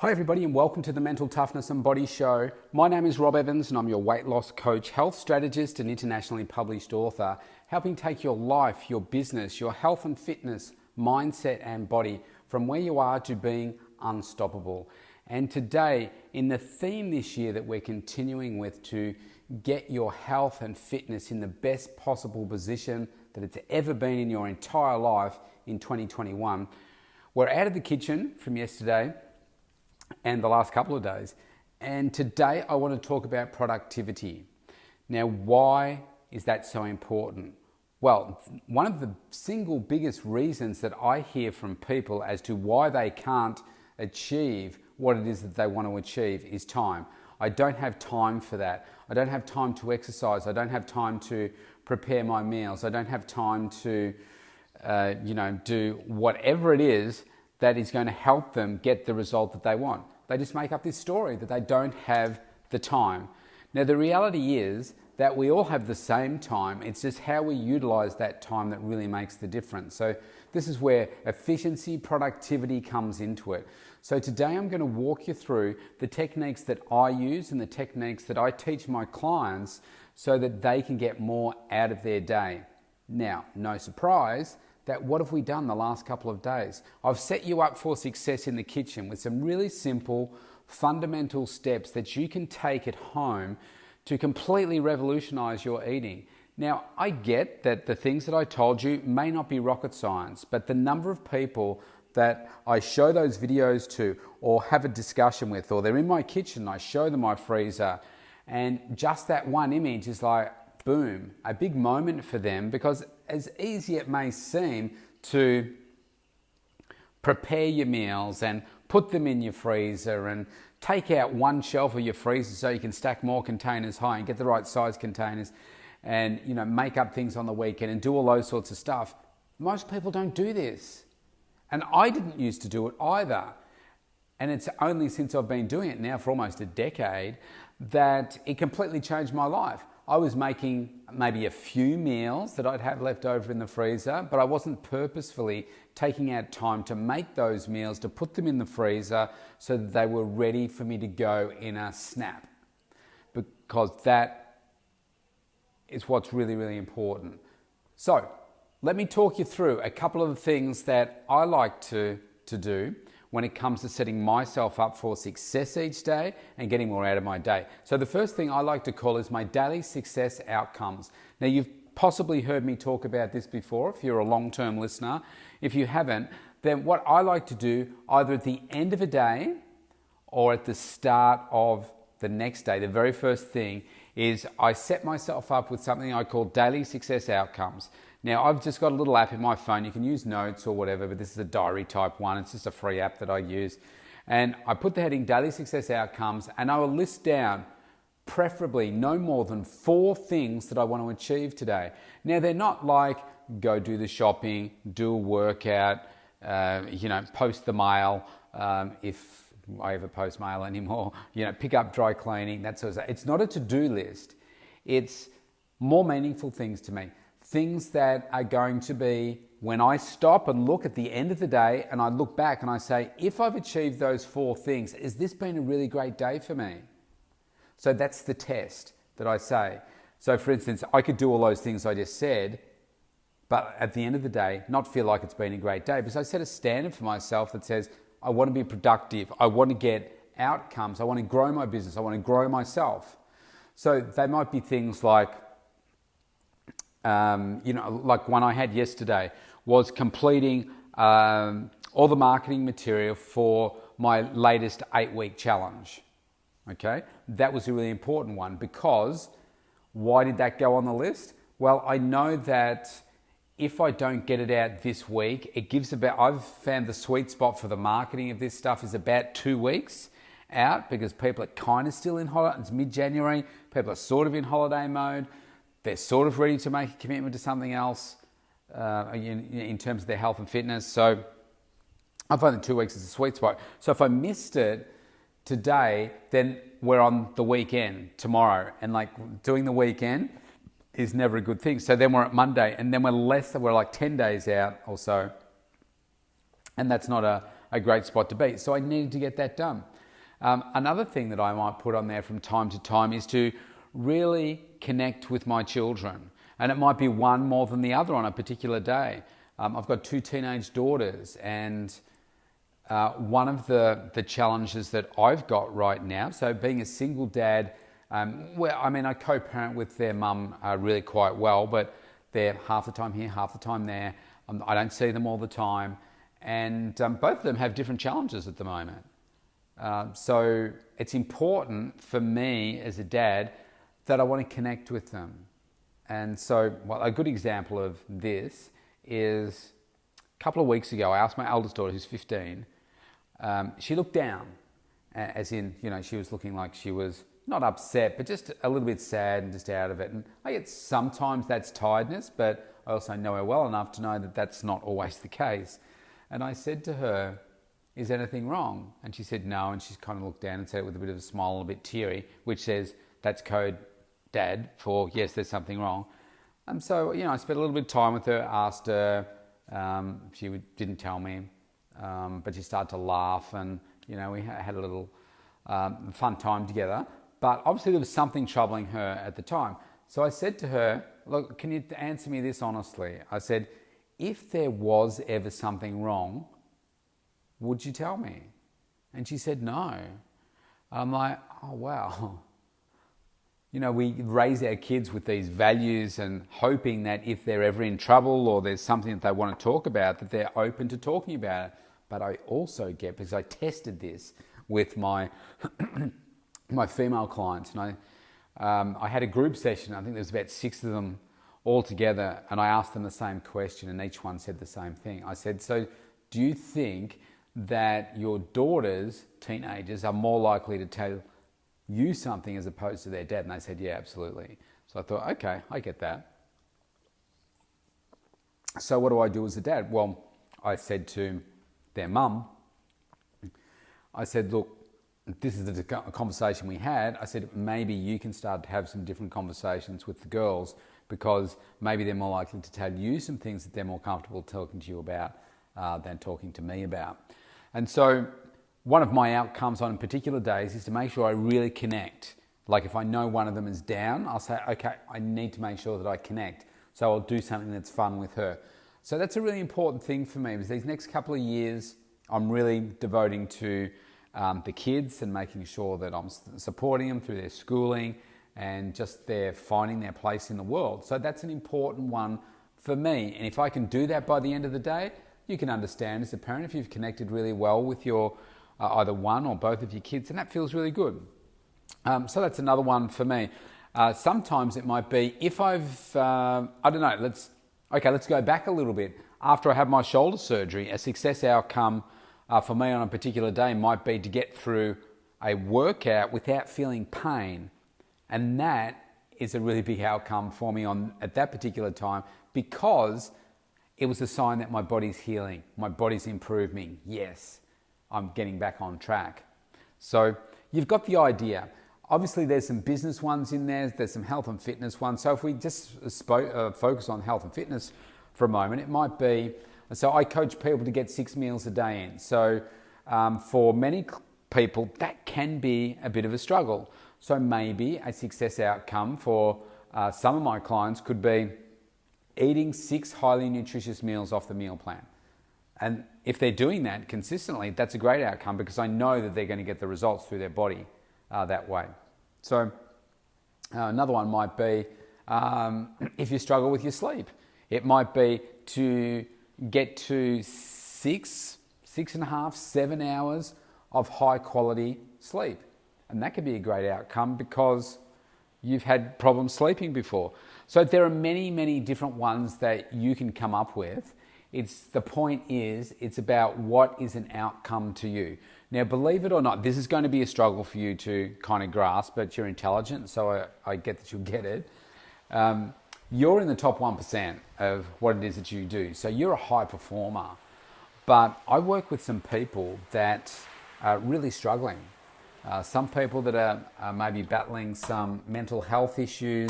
Hi everybody and welcome to the Mental Toughness and Body Show. My name is Rob Evans and I'm your weight loss coach, health strategist and internationally published author, helping take your life, your business, your health and fitness, mindset and body from where you are to being unstoppable. And today, in the theme this year that we're continuing with to get your health and fitness in the best possible position that it's ever been in your entire life in 2021, we're out of the kitchen from yesterday and the last couple of days. And today I want to talk about productivity. Now, why is that so important? Well, one of the single biggest reasons that I hear from people as to why they can't achieve what it is that they want to achieve is time. I don't have time for that. I don't have time to exercise. I don't have time to prepare my meals. I don't have time to, do whatever it is that is going to help them get the result that they want. They just make up this story that they don't have the time. Now, the reality is that we all have the same time. It's just how we utilize that time that really makes the difference. So this is where efficiency, productivity comes into it. So today I'm going to walk you through the techniques that I use and the techniques that I teach my clients so that they can get more out of their day. Now, no surprise, that what have we done the last couple of days? I've set you up for success in the kitchen with some really simple, fundamental steps that you can take at home to completely revolutionize your eating. Now, I get that the things that I told you may not be rocket science, but the number of people that I show those videos to or have a discussion with, or they're in my kitchen, I show them my freezer, and just that one image is like, boom, a big moment for them, because as easy it may seem to prepare your meals and put them in your freezer and take out one shelf of your freezer so you can stack more containers high and get the right size containers and make up things on the weekend and do all those sorts of stuff. Most people don't do this. And I didn't used to do it either. And it's only since I've been doing it now for almost a decade that it completely changed my life. I was making maybe a few meals that I'd have left over in the freezer, but I wasn't purposefully taking out time to make those meals, to put them in the freezer so that they were ready for me to go in a snap. Because that is what's really, really important. So let me talk you through a couple of the things that I like to do when it comes to setting myself up for success each day and getting more out of my day. So the first thing I like to call is my daily success outcomes. Now, you've possibly heard me talk about this before if you're a long-term listener. If you haven't, then what I like to do either at the end of a day or at the start of the next day, the very first thing is I set myself up with something I call daily success outcomes. Now, I've just got a little app in my phone. You can use Notes or whatever, but this is a diary type one. It's just a free app that I use. And I put the heading Daily Success Outcomes, and I will list down preferably no more than 4 things that I want to achieve today. Now, they're not like go do the shopping, do a workout, post the mail, if I ever post mail anymore, pick up dry cleaning, that sort of stuff. It's not a to-do list. It's more meaningful things to me. Things that are going to be when I stop and look at the end of the day and I look back and I say, if I've achieved those 4 things, has this been a really great day for me? So that's the test that I say. So for instance, I could do all those things I just said, but at the end of the day, not feel like it's been a great day because I set a standard for myself that says, I want to be productive. I want to get outcomes. I want to grow my business. I want to grow myself. So they might be things like, like one I had yesterday was completing all the marketing material for my latest 8-week challenge. Okay, that was a really important one because why did that go on the list? Well, I know that if I don't get it out this week, I've found the sweet spot for the marketing of this stuff is about 2 weeks out because people are kind of still in holiday. It's mid-January. People are sort of in holiday mode. They're sort of ready to make a commitment to something else in terms of their health and fitness. So I find that 2 weeks is a sweet spot. So if I missed it today, then we're on the weekend tomorrow. And like doing the weekend is never a good thing. So then we're at Monday and then we're like 10 days out or so. And that's not a great spot to be. So I needed to get that done. Another thing that I might put on there from time to time is to really connect with my children. And it might be one more than the other on a particular day. I've got 2 teenage daughters, and one of the challenges that I've got right now, so being a single dad, I co-parent with their mum really quite well, but they're half the time here, half the time there. I don't see them all the time. And both of them have different challenges at the moment. So it's important for me as a dad that I want to connect with them. And so a good example of this is a couple of weeks ago, I asked my eldest daughter, who's 15, she looked down, as in, she was looking like she was not upset, but just a little bit sad and just out of it. And I get sometimes that's tiredness, but I also know her well enough to know that that's not always the case. And I said to her, "Is anything wrong?" And she said no, and she kind of looked down and said it with a bit of a smile and a bit teary, which says that's code, Dad, for yes, there's something wrong. And so, I spent a little bit of time with her, asked her, she didn't tell me, but she started to laugh, and, we had a little fun time together. But obviously there was something troubling her at the time. So I said to her, "Look, can you answer me this honestly?" I said, "If there was ever something wrong, would you tell me?" And she said no. I'm like, oh wow. We raise our kids with these values and hoping that if they're ever in trouble or there's something that they want to talk about, that they're open to talking about it. But I also get, because I tested this with my my female clients, and I had a group session. I think there's about 6 of them all together, and I asked them the same question, and each one said the same thing. I said, "So do you think that your daughters, teenagers, are more likely to tell you something as opposed to their dad?" And they said, "Yeah, absolutely." So I thought, okay, I get that. So what do I do as a dad? Well, I said to their mum, I said, "Look, this is the conversation we had." I said, "Maybe you can start to have some different conversations with the girls, because maybe they're more likely to tell you some things that they're more comfortable talking to you about than talking to me about." And so one of my outcomes on particular days is to make sure I really connect. Like if I know one of them is down, I'll say, okay, I need to make sure that I connect. So I'll do something that's fun with her. So that's a really important thing for me, because these next couple of years, I'm really devoting to the kids and making sure that I'm supporting them through their schooling and just their finding their place in the world. So that's an important one for me. And if I can do that by the end of the day, you can understand as a parent, if you've connected really well with your either one or both of your kids, and that feels really good. So that's another one for me. Sometimes it might be if I've, let's go back a little bit. After I have my shoulder surgery, a success outcome for me on a particular day might be to get through a workout without feeling pain. And that is a really big outcome for me at that particular time, because it was a sign that my body's healing, my body's improving. Yes, I'm getting back on track. So you've got the idea. Obviously, there's some business ones in there. There's some health and fitness ones. So if we just focus on health and fitness for a moment, it might be, so I coach people to get 6 meals a day in. So for many people, that can be a bit of a struggle. So maybe a success outcome for some of my clients could be eating 6 highly nutritious meals off the meal plan. And if they're doing that consistently, that's a great outcome, because I know that they're going to get the results through their body that way. So another one might be if you struggle with your sleep. It might be to get to 6.5, 7 hours of high quality sleep. And that could be a great outcome because you've had problems sleeping before. So there are many, many different ones that you can come up with. The point is, it's about what is an outcome to you. Now, believe it or not, this is going to be a struggle for you to kind of grasp, but you're intelligent, so I get that you'll get it. You're in the top 1% of what it is that you do. So you're a high performer. But I work with some people that are really struggling. Some people that are maybe battling some mental health issues,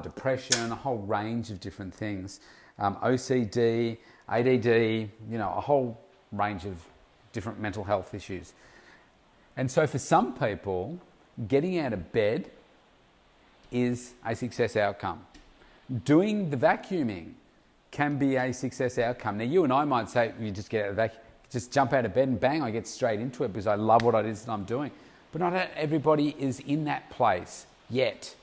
depression, a whole range of different things. OCD, ADD, a whole range of different mental health issues. And so for some people, getting out of bed is a success outcome. Doing the vacuuming can be a success outcome. Now, you and I might say, you just get out of the vacuum, just jump out of bed and bang, I get straight into it because I love what it is that I'm doing. But not everybody is in that place yet.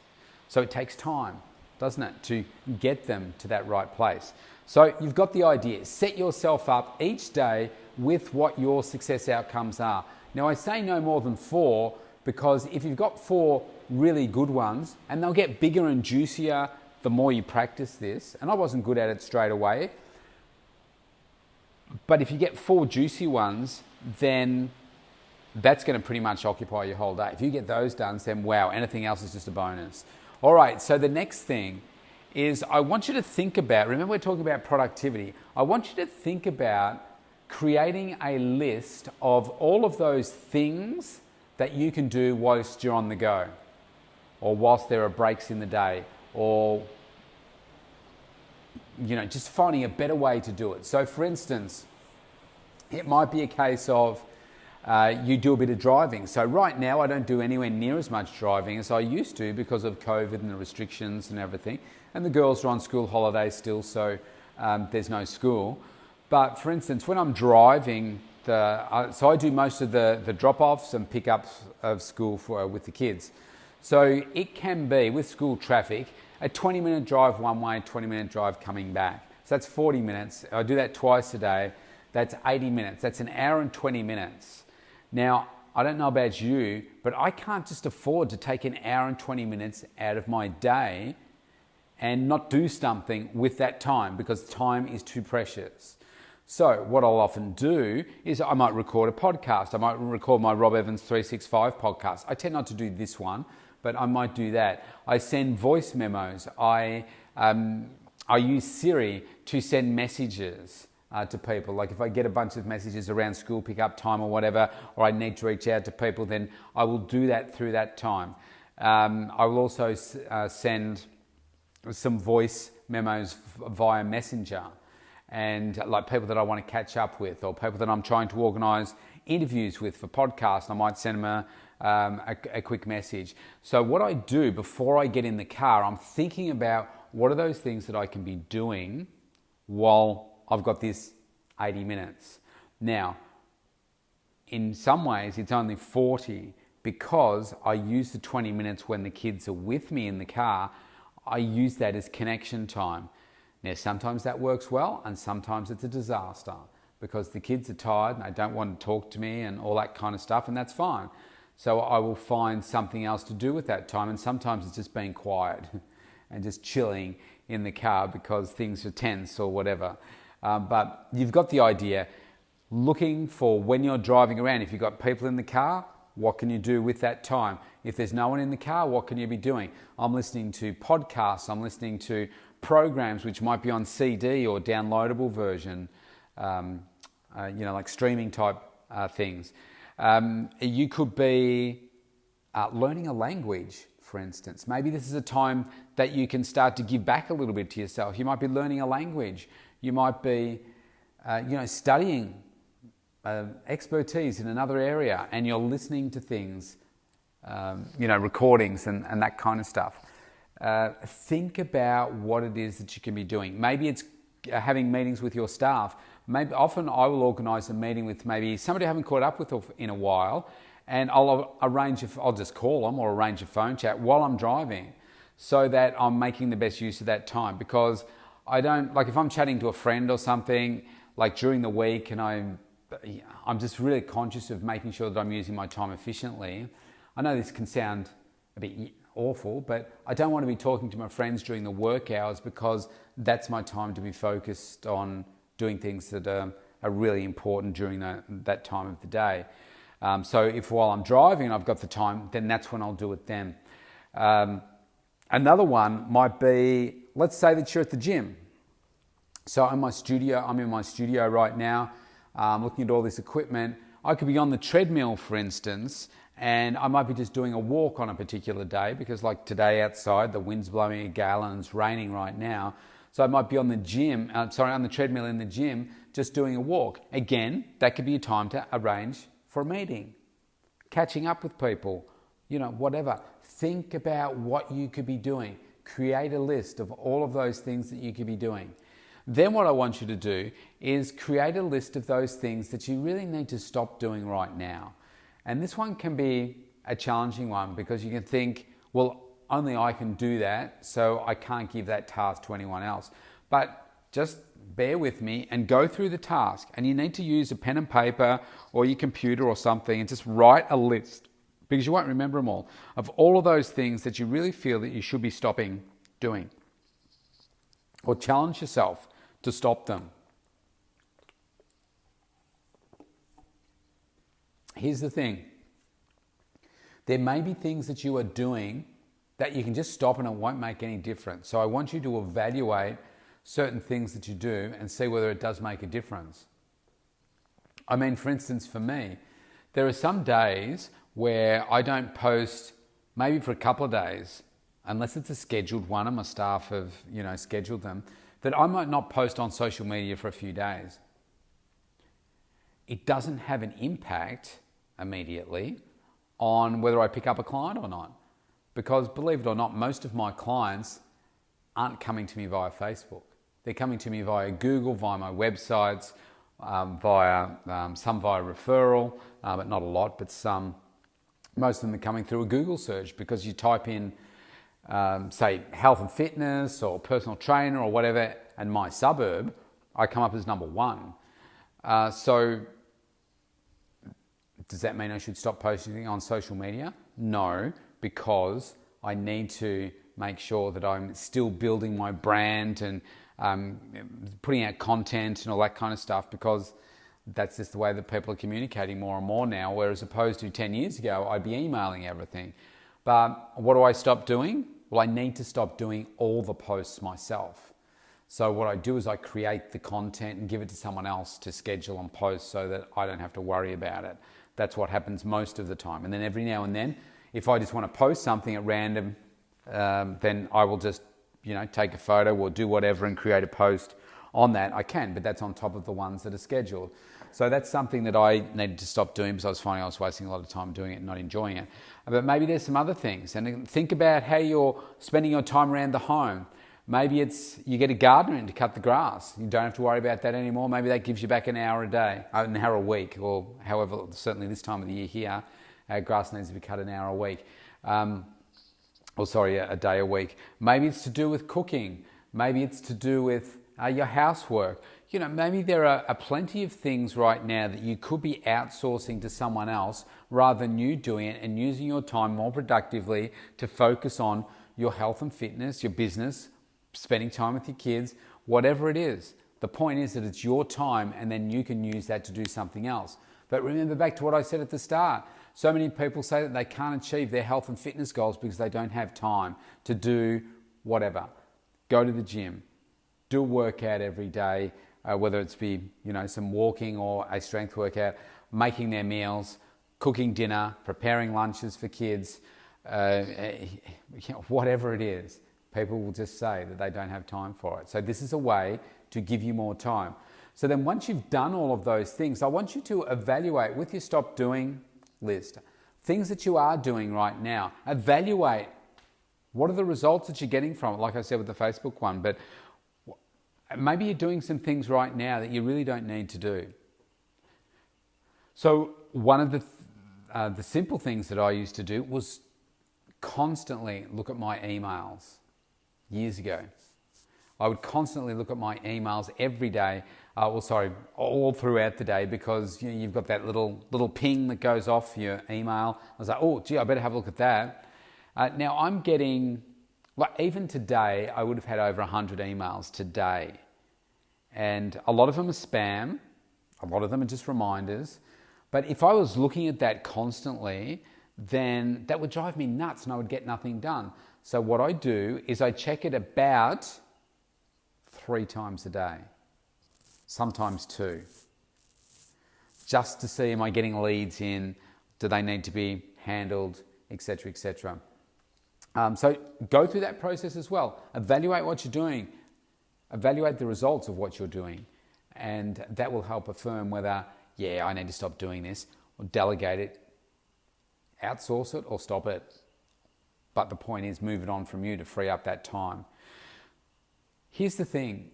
So it takes time, doesn't it, to get them to that right place. So you've got the idea. Set yourself up each day with what your success outcomes are. Now, I say no more than 4 because if you've got 4 really good ones, and they'll get bigger and juicier the more you practice this, and I wasn't good at it straight away, but if you get 4 juicy ones, then that's going to pretty much occupy your whole day. If you get those done, then wow, anything else is just a bonus. All right, so the next thing is I want you to think about, remember we're talking about productivity, I want you to think about creating a list of all of those things that you can do whilst you're on the go, or whilst there are breaks in the day, or just finding a better way to do it. So for instance, it might be a case of you do a bit of driving. So right now I don't do anywhere near as much driving as I used to because of COVID and the restrictions and everything. And the girls are on school holidays still, so there's no school. But for instance, when I'm driving, so I do most of the drop-offs and pick-ups of school with the kids. So it can be, with school traffic, a 20-minute drive one way, 20-minute drive coming back. So that's 40 minutes. I do that twice a day. That's 80 minutes. That's an hour and 20 minutes. Now, I don't know about you, but I can't just afford to take an hour and 20 minutes out of my day and not do something with that time because time is too precious. So what I'll often do is I might record a podcast. I might record my Rob Evans 365 podcast. I tend not to do this one, but I might do that. I send voice memos. I use Siri to send messages to people. Like if I get a bunch of messages around school pickup time or whatever, or I need to reach out to people, then I will do that through that time. I will also send some voice memos via Messenger, and like people that I want to catch up with, or people that I'm trying to organise interviews with for podcasts. I might send them a quick message. So what I do before I get in the car, I'm thinking about what are those things that I can be doing while I've got this 80 minutes. Now, in some ways, it's only 40 because I use the 20 minutes when the kids are with me in the car. I use that as connection time. Now, sometimes that works well, and sometimes it's a disaster because the kids are tired and they don't want to talk to me and all that kind of stuff, and that's fine. So I will find something else to do with that time, and sometimes it's just being quiet and just chilling in the car because things are tense or whatever. But you've got the idea. Looking for when you're driving around, if you've got people in the car, what can you do with that time? If there's no one in the car, what can you be doing? I'm listening to podcasts, I'm listening to programs which might be on CD or downloadable version, like streaming type things. You could be learning a language, for instance. Maybe this is a time that you can start to give back a little bit to yourself. You might be learning a language. You might be, studying expertise in another area, and you're listening to things, recordings and that kind of stuff. Think about what it is that you can be doing. Maybe it's having meetings with your staff. Maybe often I will organise a meeting with maybe somebody I haven't caught up with in a while, and I'll just call them or arrange a phone chat while I'm driving, so that I'm making the best use of that time. Because I don't, like if I'm chatting to a friend or something, like during the week, and I'm just really conscious of making sure that I'm using my time efficiently. I know this can sound a bit awful, but I don't want to be talking to my friends during the work hours because that's my time to be focused on doing things that are really important during that time of the day. So if while I'm driving and I've got the time, then that's when I'll do it then. Another one might be, let's say that you're at the gym. So I'm in my studio right now, looking at all this equipment. I could be on the treadmill, for instance, and I might be just doing a walk on a particular day because like today outside, the wind's blowing a gale and it's raining right now. So I might be on the treadmill in the gym just doing a walk. Again, that could be a time to arrange for a meeting, catching up with people, whatever. Think about what you could be doing. Create a list of all of those things that you could be doing. Then what I want you to do is create a list of those things that you really need to stop doing right now. And this one can be a challenging one because you can think, well, only I can do that, so I can't give that task to anyone else. But just bear with me and go through the task. And you need to use a pen and paper or your computer or something and just write a list, because you won't remember them all, of all of those things that you really feel that you should be stopping doing. Or challenge yourself to stop them. Here's the thing. There may be things that you are doing that you can just stop and it won't make any difference. So I want you to evaluate certain things that you do and see whether it does make a difference. I mean, for instance, for me, there are some days where I don't post maybe for a couple of days, unless it's a scheduled one and my staff have, scheduled them, that I might not post on social media for a few days. It doesn't have an impact immediately on whether I pick up a client or not. Because believe it or not, most of my clients aren't coming to me via Facebook. They're coming to me via Google, via my websites, some via referral, but not a lot, but some. Most of them are coming through a Google search because you type in, say, health and fitness or personal trainer or whatever, and my suburb, I come up as number one. So does that mean I should stop posting on social media? No, because I need to make sure that I'm still building my brand and putting out content and all that kind of stuff, because that's just the way that people are communicating more and more now, whereas opposed to 10 years ago, I'd be emailing everything. But what do I stop doing? Well, I need to stop doing all the posts myself. So what I do is I create the content and give it to someone else to schedule and post so that I don't have to worry about it. That's what happens most of the time. And then every now and then, if I just want to post something at random, then I will just, take a photo or do whatever and create a post on that. I can, but that's on top of the ones that are scheduled. So that's something that I needed to stop doing because I was finding I was wasting a lot of time doing it and not enjoying it. But maybe there's some other things. And think about how you're spending your time around the home. Maybe it's you get a gardener in to cut the grass. You don't have to worry about that anymore. Maybe that gives you back an hour a day, an hour a week, or however, certainly this time of the year here, grass needs to be cut an hour a week. A day a week. Maybe it's to do with cooking. Maybe it's to do with your housework. Maybe there are plenty of things right now that you could be outsourcing to someone else rather than you doing it and using your time more productively to focus on your health and fitness, your business, spending time with your kids, whatever it is. The point is that it's your time and then you can use that to do something else. But remember back to what I said at the start. So many people say that they can't achieve their health and fitness goals because they don't have time to do whatever. Go to the gym, do a workout every day, whether it's be, some walking or a strength workout, making their meals, cooking dinner, preparing lunches for kids, whatever it is. People will just say that they don't have time for it. So this is a way to give you more time. So then once you've done all of those things, I want you to evaluate with your stop doing list, things that you are doing right now. Evaluate what are the results that you're getting from it, like I said with the Facebook one, but maybe you're doing some things right now that you really don't need to do. So one of the simple things that I used to do was constantly look at my emails. Years ago, I would constantly look at my emails every day, all throughout the day, because you've got that little ping that goes off your email. I was like, oh, gee, I better have a look at that. Now I'm getting, even today, I would have had over 100 emails today. And a lot of them are spam, a lot of them are just reminders. But if I was looking at that constantly, then that would drive me nuts and I would get nothing done. So what I do is I check it about 3 times a day, sometimes 2, just to see, am I getting leads in, do they need to be handled, etc., etc. So go through that process as well. Evaluate what you're doing. Evaluate the results of what you're doing. And that will help affirm whether, I need to stop doing this, or delegate it, outsource it, or stop it. But the point is, move it on from you to free up that time. Here's the thing.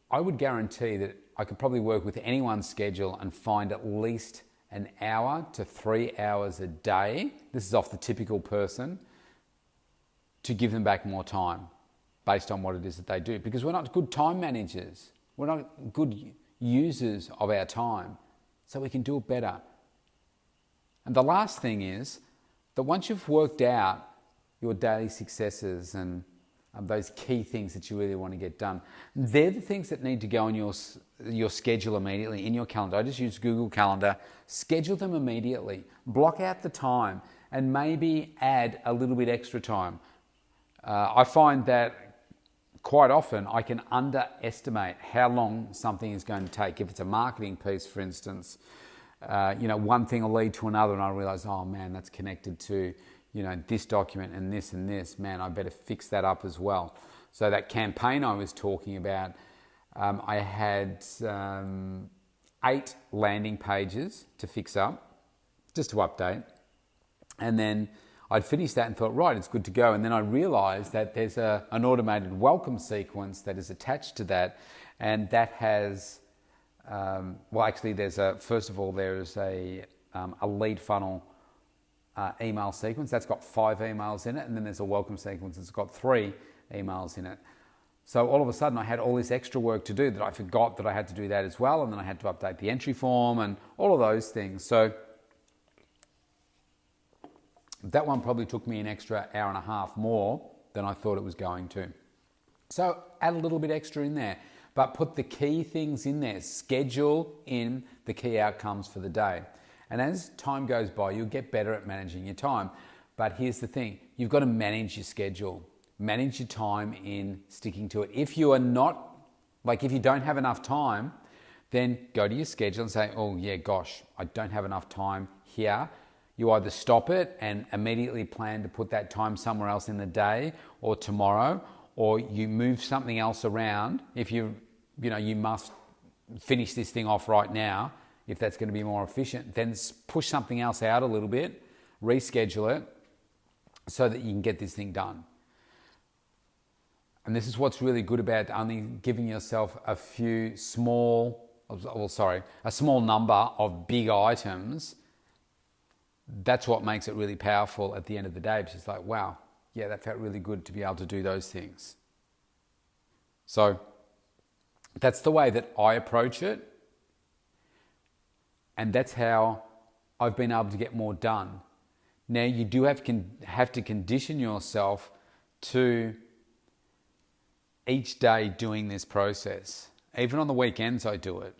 I would guarantee that I could probably work with anyone's schedule and find at least an hour to 3 hours a day, this is off the typical person, to give them back more time based on what it is that they do. Because we're not good time managers. We're not good users of our time. So we can do it better. And the last thing is that once you've worked out your daily successes and those key things that you really want to get done, they're the things that need to go on your schedule immediately, in your calendar. I just use Google Calendar. Schedule them immediately. Block out the time and maybe add a little bit extra time. I find that quite often I can underestimate how long something is going to take. If it's a marketing piece, for instance, one thing will lead to another and I realize, oh man, that's connected to this document and this, man, I better fix that up as well. So that campaign I was talking about, I had 8 landing pages to fix up, just to update. And then I'd finished that and thought, right, it's good to go. And then I realized that there's an automated welcome sequence that is attached to that. And that has, there's a lead funnel email sequence that's got 5 emails in it, and then there's a welcome sequence that's got 3 emails in it. So all of a sudden I had all this extra work to do that I forgot that I had to do that as well, and then I had to update the entry form and all of those things. So that one probably took me an extra hour and a half more than I thought it was going to. So add a little bit extra in there, but put the key things in there. Schedule in the key outcomes for the day. And as time goes by, you'll get better at managing your time. But here's the thing, you've got to manage your schedule. Manage your time in sticking to it. If you don't have enough time, then go to your schedule and say, oh yeah, gosh, I don't have enough time here. You either stop it and immediately plan to put that time somewhere else in the day or tomorrow, or you move something else around. If you must finish this thing off right now, if that's going to be more efficient, then push something else out a little bit, reschedule it so that you can get this thing done. And this is what's really good about only giving yourself a small number of big items. That's what makes it really powerful at the end of the day. It's just like, wow, yeah, that felt really good to be able to do those things. So that's the way that I approach it. And that's how I've been able to get more done. Now, you do have to condition yourself to each day doing this process. Even on the weekends, I do it.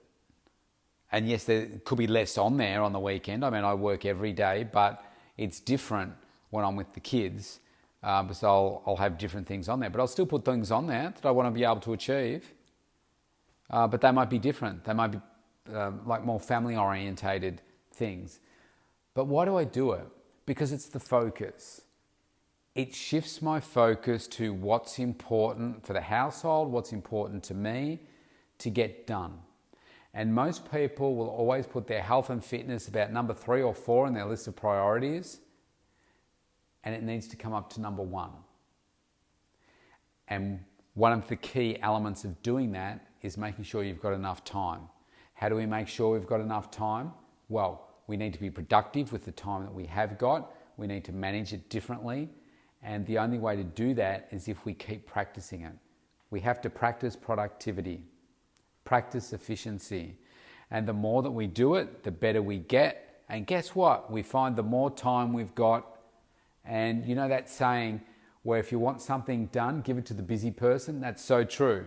And yes, there could be less on there on the weekend. I mean, I work every day, but it's different when I'm with the kids. So I'll have different things on there. But I'll still put things on there that I want to be able to achieve. But they might be different. They might be like more family-orientated things. But why do I do it? Because it's the focus. It shifts my focus to what's important for the household, what's important to me to get done. And most people will always put their health and fitness about number 3 or 4 in their list of priorities, and it needs to come up to number 1. And one of the key elements of doing that is making sure you've got enough time. How do we make sure we've got enough time? Well, we need to be productive with the time that we have got. We need to manage it differently. And the only way to do that is if we keep practicing it. We have to practice productivity, practice efficiency. And the more that we do it, the better we get. And guess what? We find the more time we've got. And you know that saying where if you want something done, give it to the busy person? That's so true.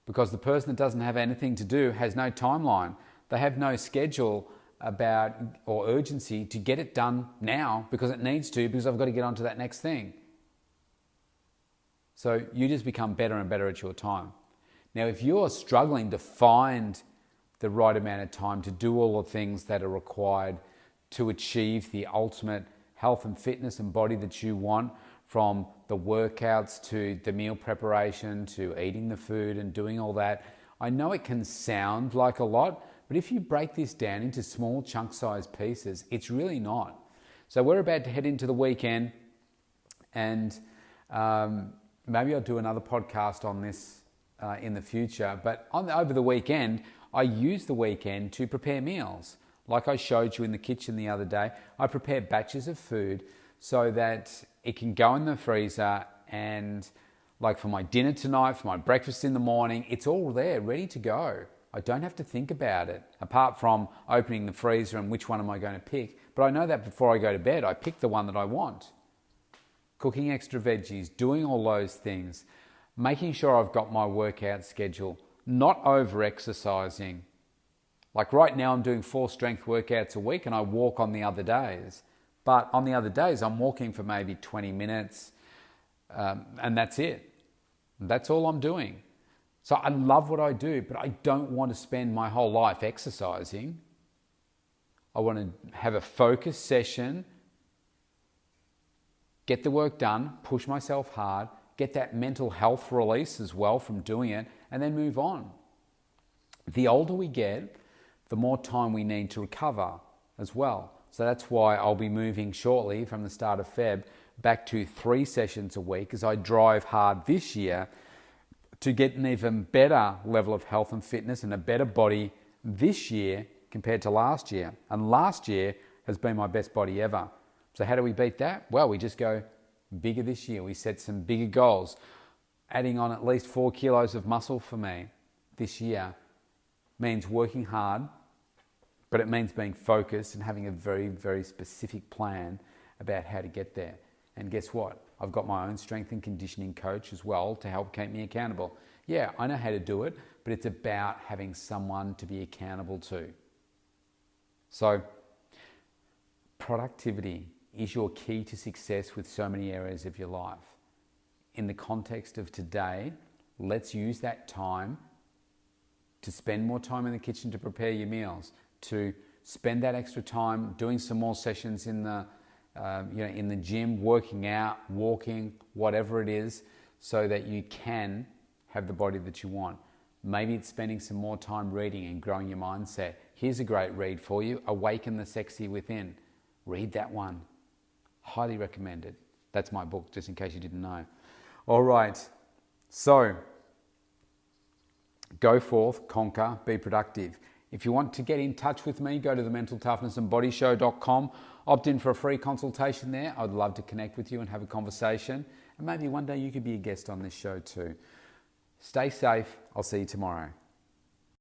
Because the person that doesn't have anything to do has no timeline. They have no schedule or urgency to get it done now because it needs to, because I've got to get on to that next thing. So you just become better and better at your time. Now, if you're struggling to find the right amount of time to do all the things that are required to achieve the ultimate health and fitness and body that you want, from the workouts to the meal preparation to eating the food and doing all that, I know it can sound like a lot, but if you break this down into small chunk-sized pieces, it's really not. So we're about to head into the weekend, and maybe I'll do another podcast on this in the future. But over the weekend, I use the weekend to prepare meals. Like I showed you in the kitchen the other day, I prepare batches of food so that it can go in the freezer, and like for my dinner tonight, for my breakfast in the morning, it's all there, ready to go. I don't have to think about it, apart from opening the freezer and which one am I going to pick. But I know that before I go to bed, I pick the one that I want. Cooking extra veggies, doing all those things, making sure I've got my workout schedule, not over-exercising. Like right now I'm doing 4 strength workouts a week and I walk on the other days. But on the other days I'm walking for maybe 20 minutes and that's it. That's all I'm doing. So I love what I do, but I don't want to spend my whole life exercising. I want to have a focused session, get the work done, push myself hard, get that mental health release as well from doing it, and then move on. The older we get, the more time we need to recover as well. So that's why I'll be moving shortly from the start of Feb back to 3 sessions a week as I drive hard this year to get an even better level of health and fitness and a better body this year compared to last year. And last year has been my best body ever. So how do we beat that? Well, we just go bigger this year. We set some bigger goals. Adding on at least 4 kilos of muscle for me this year means working hard, but it means being focused and having a very, very specific plan about how to get there. And guess what? I've got my own strength and conditioning coach as well to help keep me accountable. Yeah, I know how to do it, but it's about having someone to be accountable to. So, productivity is your key to success with so many areas of your life. In the context of today, let's use that time to spend more time in the kitchen to prepare your meals, to spend that extra time doing some more sessions in the gym, working out, walking, whatever it is, so that you can have the body that you want. Maybe it's spending some more time reading and growing your mindset. Here's a great read for you, Awaken the Sexy Within. Read that one. Highly recommend it. That's my book, just in case you didn't know. All right, so go forth, conquer, be productive. If you want to get in touch with me, go to thementaltoughnessandbodyshow.com. Opt in for a free consultation there. I'd love to connect with you and have a conversation. And maybe one day you could be a guest on this show too. Stay safe. I'll see you tomorrow.